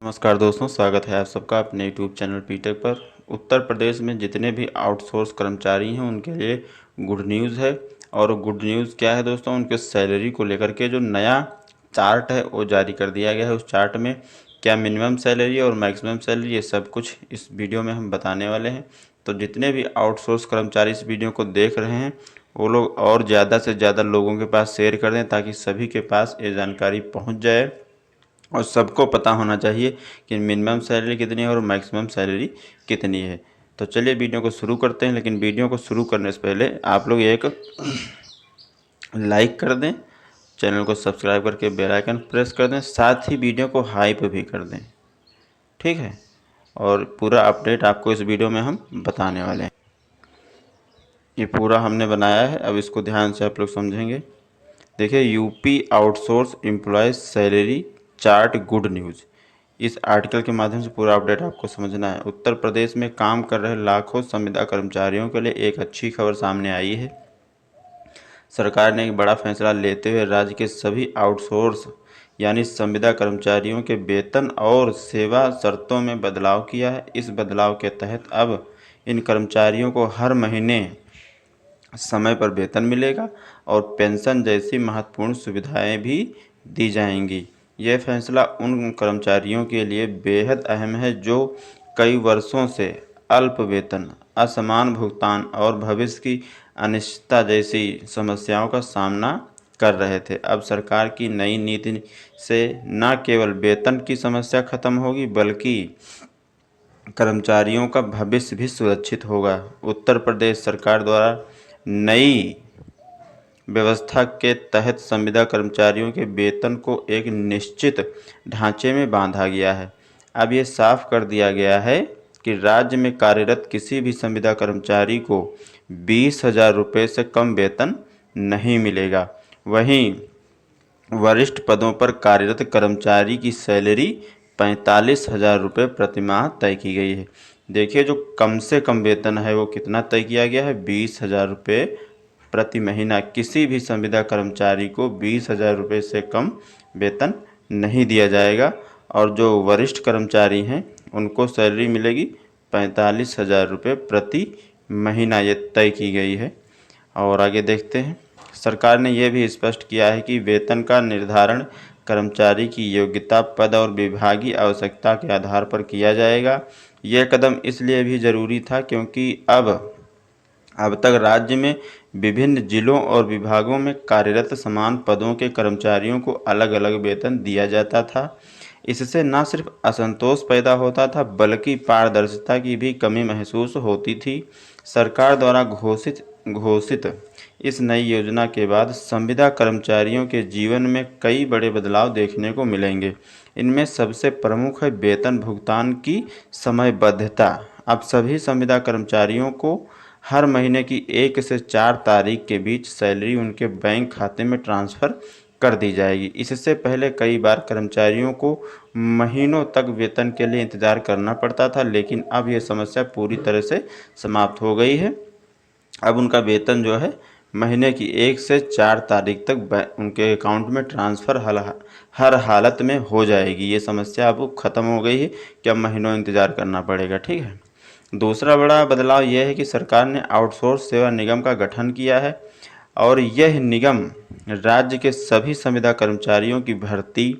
नमस्कार दोस्तों, स्वागत है आप सबका अपने यूट्यूब चैनल पीटेक पर। उत्तर प्रदेश में जितने भी आउटसोर्स कर्मचारी हैं उनके लिए गुड न्यूज़ है। और गुड न्यूज़ क्या है दोस्तों, उनके सैलरी को लेकर के जो नया चार्ट है वो जारी कर दिया गया है। उस चार्ट में क्या मिनिमम सैलरी और मैक्सिमम सैलरी ये सब कुछ इस वीडियो में हम बताने वाले हैं। तो जितने भी आउटसोर्स कर्मचारी इस वीडियो को देख रहे हैं वो लोग और ज़्यादा से ज़्यादा लोगों के पास शेयर कर दें ताकि सभी के पास ये जानकारी पहुँच जाए और सबको पता होना चाहिए कि मिनिमम सैलरी कितनी है और मैक्सिमम सैलरी कितनी है। तो चलिए वीडियो को शुरू करते हैं, लेकिन वीडियो को शुरू करने से पहले आप लोग एक लाइक कर दें, चैनल को सब्सक्राइब करके बेल आइकन प्रेस कर दें, साथ ही वीडियो को हाइप भी कर दें, ठीक है। और पूरा अपडेट आपको इस वीडियो में हम बताने वाले हैं। ये पूरा हमने बनाया है, अब इसको ध्यान से आप लोग समझेंगे। देखिए, UP outsource employees salary chart good news. इस आर्टिकल के माध्यम से पूरा अपडेट आपको समझना है। उत्तर प्रदेश में काम कर रहे लाखों संविदा कर्मचारियों के लिए एक अच्छी खबर सामने आई है। सरकार ने एक बड़ा फैसला लेते हुए राज्य के सभी आउटसोर्स यानी संविदा कर्मचारियों के वेतन और सेवा शर्तों में बदलाव किया है। इस बदलाव के तहत अब इन कर्मचारियों को हर महीने समय पर वेतन मिलेगा और पेंशन जैसी महत्वपूर्ण सुविधाएं भी दी जाएंगी। यह फैसला उन कर्मचारियों के लिए बेहद अहम है जो कई वर्षों से अल्प वेतन, असमान भुगतान और भविष्य की अनिश्चितता जैसी समस्याओं का सामना कर रहे थे। अब सरकार की नई नीति से न केवल वेतन की समस्या खत्म होगी बल्कि कर्मचारियों का भविष्य भी सुरक्षित होगा। उत्तर प्रदेश सरकार द्वारा नई व्यवस्था के तहत संविदा कर्मचारियों के वेतन को एक निश्चित ढांचे में बांधा गया है। अब ये साफ कर दिया गया है कि राज्य में कार्यरत किसी भी संविदा कर्मचारी को 20,000 रुपये से कम वेतन नहीं मिलेगा। वहीं वरिष्ठ पदों पर कार्यरत कर्मचारी की सैलरी 45,000 रुपये प्रति माह तय की गई है। देखिए, जो कम से कम वेतन है वो कितना तय किया गया है, 20,000 रुपये प्रति महीना। किसी भी संविदा कर्मचारी को 20,000 रुपये से कम वेतन नहीं दिया जाएगा। और जो वरिष्ठ कर्मचारी हैं उनको सैलरी मिलेगी 45,000 रुपये प्रति महीना, ये तय की गई है। और आगे देखते हैं। सरकार ने यह भी स्पष्ट किया है कि वेतन का निर्धारण कर्मचारी की योग्यता, पद और विभागीय आवश्यकता के आधार पर किया जाएगा। यह कदम इसलिए भी ज़रूरी था क्योंकि अब तक राज्य में विभिन्न जिलों और विभागों में कार्यरत समान पदों के कर्मचारियों को अलग अलग वेतन दिया जाता था। इससे न सिर्फ असंतोष पैदा होता था बल्कि पारदर्शिता की भी कमी महसूस होती थी। सरकार द्वारा घोषित इस नई योजना के बाद संविदा कर्मचारियों के जीवन में कई बड़े बदलाव देखने को मिलेंगे। इनमें सबसे प्रमुख है वेतन भुगतान की समयबद्धता। अब सभी संविदा कर्मचारियों को हर महीने की 1 से 4 तारीख के बीच सैलरी उनके बैंक खाते में ट्रांसफ़र कर दी जाएगी। इससे पहले कई बार कर्मचारियों को महीनों तक वेतन के लिए इंतज़ार करना पड़ता था, लेकिन अब यह समस्या पूरी तरह से समाप्त हो गई है। अब उनका वेतन जो है महीने की 1 से 4 तारीख तक उनके अकाउंट में ट्रांसफ़र हर हालत में हो जाएगी। ये समस्या अब ख़त्म हो गई है कि अब महीनों इंतज़ार करना पड़ेगा, ठीक है। दूसरा बड़ा बदलाव यह है कि सरकार ने आउटसोर्स सेवा निगम का गठन किया है और यह निगम राज्य के सभी संविदा कर्मचारियों की भर्ती,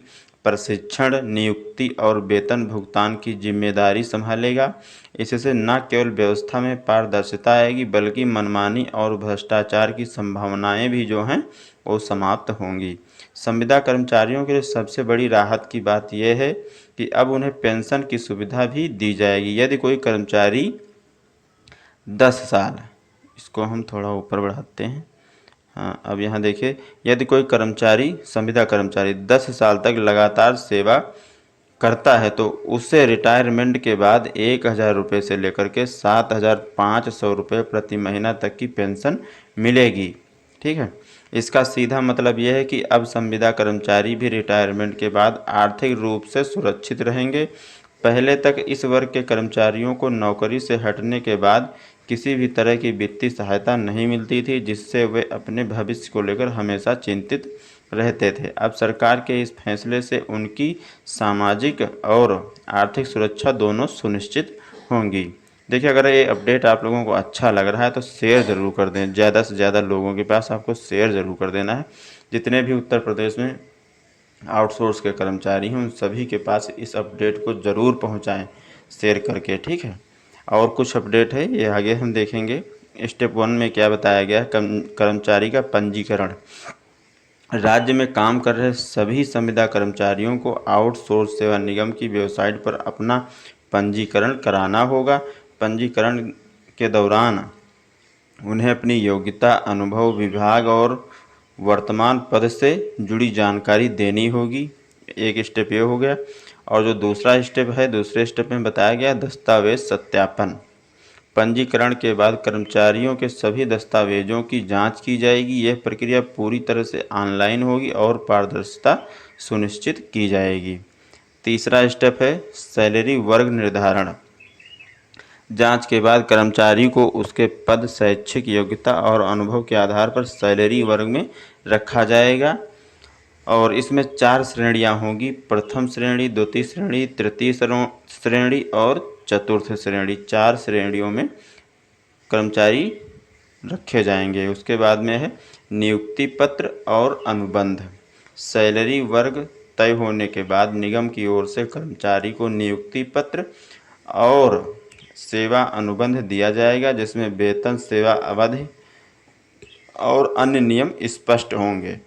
प्रशिक्षण, नियुक्ति और वेतन भुगतान की जिम्मेदारी संभालेगा। इससे न केवल व्यवस्था में पारदर्शिता आएगी बल्कि मनमानी और भ्रष्टाचार की संभावनाएं भी जो हैं वो समाप्त होंगी। संविदा कर्मचारियों के लिए सबसे बड़ी राहत की बात यह है कि अब उन्हें पेंशन की सुविधा भी दी जाएगी। यदि कोई कर्मचारी 10 साल, इसको हम थोड़ा ऊपर बढ़ाते हैं। हाँ, अब यहाँ देखिए, यदि कोई संविदा कर्मचारी 10 साल तक लगातार सेवा करता है तो उसे रिटायरमेंट के बाद 1,000 रुपये से लेकर के 7,500 रुपये प्रति महीना तक की पेंशन मिलेगी, ठीक है। इसका सीधा मतलब यह है कि अब संविदा कर्मचारी भी रिटायरमेंट के बाद आर्थिक रूप से सुरक्षित रहेंगे। पहले तक इस वर्ग के कर्मचारियों को नौकरी से हटने के बाद किसी भी तरह की वित्तीय सहायता नहीं मिलती थी, जिससे वे अपने भविष्य को लेकर हमेशा चिंतित रहते थे। अब सरकार के इस फैसले से उनकी सामाजिक और आर्थिक सुरक्षा दोनों सुनिश्चित होंगी। देखिए, अगर ये अपडेट आप लोगों को अच्छा लग रहा है तो शेयर ज़रूर कर दें, ज़्यादा से ज़्यादा लोगों के पास आपको शेयर ज़रूर कर देना है। जितने भी उत्तर प्रदेश में आउटसोर्स के कर्मचारी हैं उन सभी के पास इस अपडेट को ज़रूर पहुंचाएं शेयर करके, ठीक है। और कुछ अपडेट है, ये आगे हम देखेंगे। स्टेप 1 में क्या बताया गया है, कर्मचारी का पंजीकरण। राज्य में काम कर रहे सभी संविदा कर्मचारियों को आउटसोर्स सेवा निगम की वेबसाइट पर अपना पंजीकरण कराना होगा। पंजीकरण के दौरान उन्हें अपनी योग्यता, अनुभव, विभाग और वर्तमान पद से जुड़ी जानकारी देनी होगी। एक स्टेप ये हो गया। और जो दूसरा स्टेप है, दूसरे स्टेप में बताया गया दस्तावेज सत्यापन। पंजीकरण के बाद कर्मचारियों के सभी दस्तावेजों की जांच की जाएगी। यह प्रक्रिया पूरी तरह से ऑनलाइन होगी और पारदर्शिता सुनिश्चित की जाएगी। तीसरा स्टेप है सैलरी वर्ग निर्धारण। जांच के बाद कर्मचारी को उसके पद, शैक्षिक योग्यता और अनुभव के आधार पर सैलरी वर्ग में रखा जाएगा। और इसमें 4 श्रेणियां होंगी, प्रथम श्रेणी, द्वितीय श्रेणी, तृतीय श्रेणी और चतुर्थ श्रेणी। 4 श्रेणियों में कर्मचारी रखे जाएंगे। उसके बाद में है नियुक्ति पत्र और अनुबंध। सैलरी वर्ग तय होने के बाद निगम की ओर से कर्मचारी को नियुक्ति पत्र और सेवा अनुबंध दिया जाएगा, जिसमें वेतन, सेवा अवधि और अन्य नियम स्पष्ट होंगे।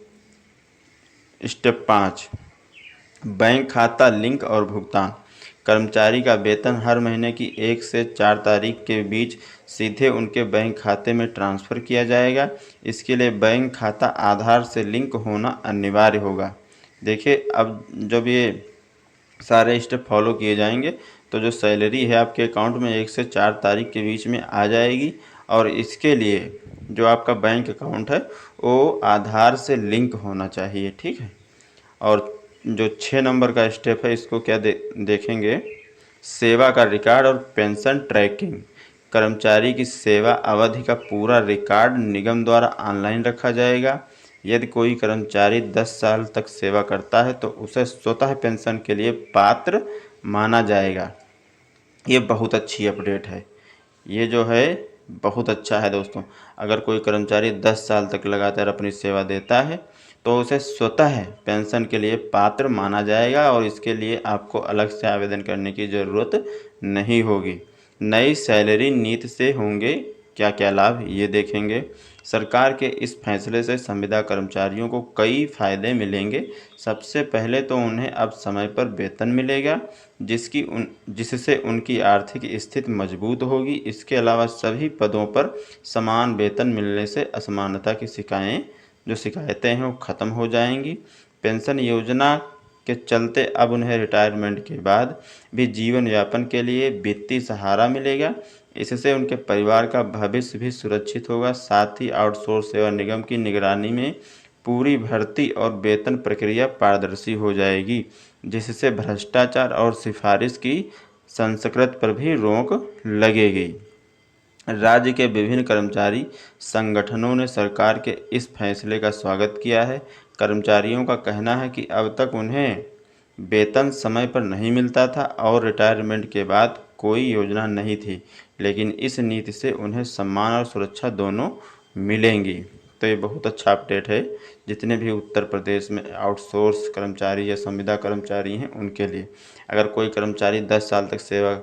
स्टेप 5 बैंक खाता लिंक और भुगतान। कर्मचारी का वेतन हर महीने की 1 से 4 तारीख के बीच सीधे उनके बैंक खाते में ट्रांसफ़र किया जाएगा। इसके लिए बैंक खाता आधार से लिंक होना अनिवार्य होगा। देखिए, अब जब ये सारे स्टेप फॉलो किए जाएंगे तो जो सैलरी है आपके अकाउंट में 1 से 4 तारीख के बीच में आ जाएगी। और इसके लिए जो आपका बैंक अकाउंट है वो आधार से लिंक होना चाहिए, ठीक है। और जो 6 नंबर का स्टेप है इसको क्या देखेंगे, सेवा का रिकॉर्ड और पेंशन ट्रैकिंग। कर्मचारी की सेवा अवधि का पूरा रिकॉर्ड निगम द्वारा ऑनलाइन रखा जाएगा। यदि कोई कर्मचारी 10 साल तक सेवा करता है तो उसे स्वतः पेंशन के लिए पात्र माना जाएगा। ये बहुत अच्छी अपडेट है, ये जो है बहुत अच्छा है दोस्तों। अगर कोई कर्मचारी 10 साल तक लगातार अपनी सेवा देता है तो उसे स्वतः पेंशन के लिए पात्र माना जाएगा और इसके लिए आपको अलग से आवेदन करने की ज़रूरत नहीं होगी। नई सैलरी नीति से होंगे क्या क्या लाभ, ये देखेंगे। सरकार के इस फैसले से संविदा कर्मचारियों को कई फायदे मिलेंगे। सबसे पहले तो उन्हें अब समय पर वेतन मिलेगा, जिससे उनकी आर्थिक स्थिति मजबूत होगी। इसके अलावा सभी पदों पर समान वेतन मिलने से असमानता की शिकायतें हैं वो ख़त्म हो जाएंगी। पेंशन योजना के चलते अब उन्हें रिटायरमेंट के बाद भी जीवन यापन के लिए वित्तीय सहारा मिलेगा। इससे उनके परिवार का भविष्य भी सुरक्षित होगा। साथ ही आउटसोर्स सेवा निगम की निगरानी में पूरी भर्ती और वेतन प्रक्रिया पारदर्शी हो जाएगी, जिससे भ्रष्टाचार और सिफारिश की संस्कृति पर भी रोक लगेगी। राज्य के विभिन्न कर्मचारी संगठनों ने सरकार के इस फैसले का स्वागत किया है। कर्मचारियों का कहना है कि अब तक उन्हें वेतन समय पर नहीं मिलता था और रिटायरमेंट के बाद कोई योजना नहीं थी, लेकिन इस नीति से उन्हें सम्मान और सुरक्षा दोनों मिलेंगी। तो ये बहुत अच्छा अपडेट है जितने भी उत्तर प्रदेश में आउटसोर्स कर्मचारी या संविदा कर्मचारी हैं उनके लिए। अगर कोई कर्मचारी 10 साल तक सेवा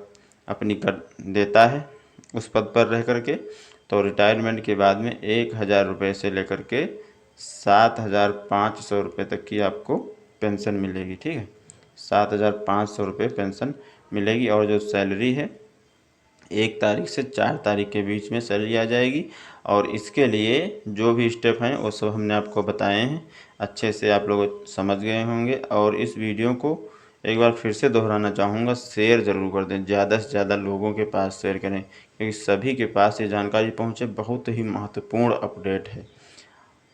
अपनी कर देता है उस पद पर रह करके, तो रिटायरमेंट के बाद में 1,000 रुपये से लेकर के 7,500 रुपये तक की आपको पेंशन मिलेगी, ठीक है। 7,500 रुपये पेंशन मिलेगी। और जो सैलरी है 1 तारीख से 4 तारीख के बीच में सैलरी आ जाएगी। और इसके लिए जो भी स्टेप हैं वो सब हमने आपको बताए हैं, अच्छे से आप लोग समझ गए होंगे। और इस वीडियो को एक बार फिर से दोहराना चाहूँगा, शेयर ज़रूर कर दें, ज़्यादा से ज़्यादा लोगों के पास शेयर करें क्योंकि सभी के पास ये जानकारी पहुँचे। बहुत ही महत्वपूर्ण अपडेट है।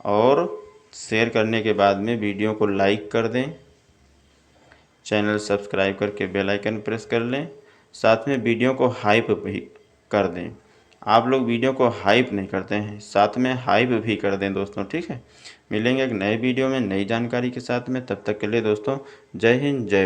और शेयर करने के बाद में वीडियो को लाइक कर दें, चैनल सब्सक्राइब करके बेल आइकन प्रेस कर लें, साथ में वीडियो को हाइप भी कर दें। आप लोग वीडियो को हाइप नहीं करते हैं, साथ में हाइप भी कर दें दोस्तों, ठीक है। मिलेंगे एक नए वीडियो में नई जानकारी के साथ में, तब तक के लिए दोस्तों जय हिंद जय